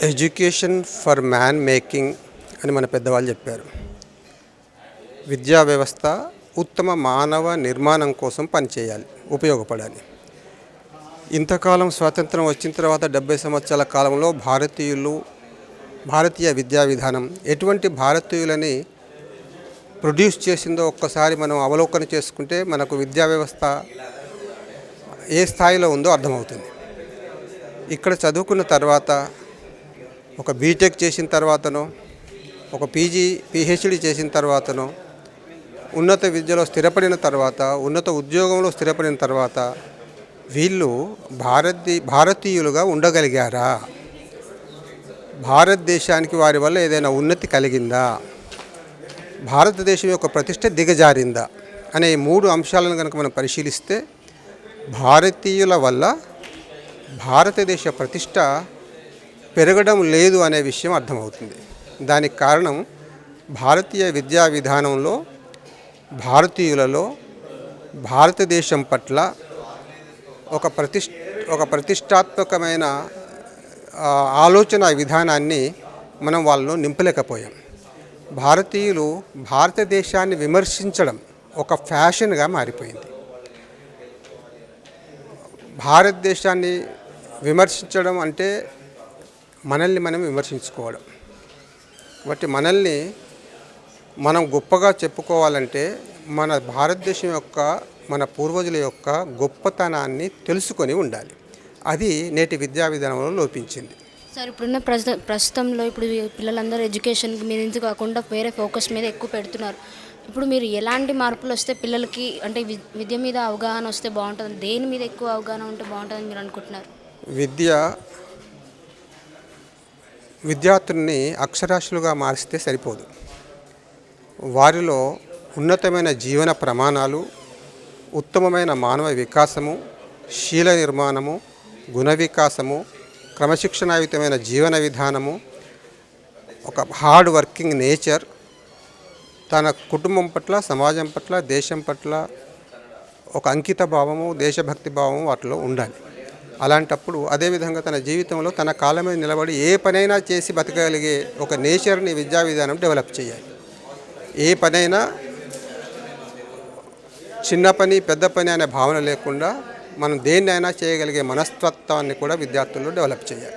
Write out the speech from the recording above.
Education for man making అని మన పెద్దవాళ్ళు చెప్పారు. విద్యా వ్యవస్థ ఉత్తమ మానవ నిర్మాణం కోసం పనిచేయాలి, ఉపయోగపడాలి. ఇంతకాలం స్వాతంత్రం వచ్చిన తర్వాత 70 సంవత్సరాల కాలంలో భారతీయ విద్యా విధానం ఎటువంటి భారతీయులని ప్రొడ్యూస్ చేసిందో ఒక్కసారి మనం అవలోకన చేసుకుంటే మనకు విద్యా వ్యవస్థ ఏ స్థాయిలో ఉందో అర్థమవుతుంది. ఇక్కడ చదువుకున్న తర్వాత ఒక బీటెక్ చేసిన తర్వాతనో, ఒక పిహెచ్డి చేసిన తర్వాతనో, ఉన్నత విద్యలో స్థిరపడిన తర్వాత, ఉన్నత ఉద్యోగంలో స్థిరపడిన తర్వాత వీళ్ళు భారతీయులుగా ఉండగలిగారా? భారతదేశానికి వారి వల్ల ఏదైనా ఉన్నతి కలిగిందా? భారతదేశం యొక్క ప్రతిష్ట దిగజారిందా? అనే 3 అంశాలను కనుక మనం పరిశీలిస్తే భారతీయుల వల్ల భారతదేశ ప్రతిష్ట పెరగడం లేదు అనే విషయం అర్థమవుతుంది. దానికి కారణం భారతీయ విద్యా విధానంలో భారతీయులలో భారతదేశం పట్ల ఒక ప్రతిష్టాత్మకమైన ఆలోచన విధానాన్ని మనం వాళ్ళను నింపలేకపోయాం. భారతీయులు భారతదేశాన్ని విమర్శించడం ఒక ఫ్యాషన్గా మారిపోయింది. భారతదేశాన్ని విమర్శించడం అంటే మనల్ని మనం విమర్శించుకోవడం. కాబట్టి మనల్ని మనం గొప్పగా చెప్పుకోవాలంటే మన భారతదేశం యొక్క, మన పూర్వజుల యొక్క గొప్పతనాన్ని తెలుసుకొని ఉండాలి. అది నేటి విద్యా విధానంలో లోపించింది. సార్, ఇప్పుడున్న ప్రస్తుతంలో ఇప్పుడు పిల్లలందరూ ఎడ్యుకేషన్ మీద కాకుండా వేరే ఫోకస్ మీద ఎక్కువ పెడుతున్నారు. ఇప్పుడు మీరు ఎలాంటి మార్పులు వస్తే పిల్లలకి అంటే విద్య మీద అవగాహన వస్తే బాగుంటుంది, దేని మీద ఎక్కువ అవగాహన ఉంటే బాగుంటుందని మీరు అనుకుంటున్నారు? విద్యార్థుల్ని అక్షరాస్యులుగా మారిస్తే సరిపోదు. వారిలో ఉన్నతమైన జీవన ప్రమాణాలు, ఉత్తమమైన మానవ వికాసము, శీల నిర్మాణము, గుణ వికాసము, క్రమశిక్షణాయుతమైన జీవన విధానము, ఒక హార్డ్ వర్కింగ్ నేచర్, తన కుటుంబం పట్ల, సమాజం పట్ల, దేశం పట్ల ఒక అంకిత భావము, దేశభక్తి భావము వాటిలో ఉండాలి. అలాంటప్పుడు అదేవిధంగా తన జీవితంలో తన కాళ్ళ మీద నిలబడి ఏ పనైనా చేసి బతకగలిగే ఒక నేచర్ని విద్యా విధానం డెవలప్ చేయాలి. ఏ పనైనా చిన్న పని పెద్ద పని అనే భావన లేకుండా మనం దేన్నైనా చేయగలిగే మనస్తత్వాన్ని కూడా విద్యార్థుల్లో డెవలప్ చేయాలి.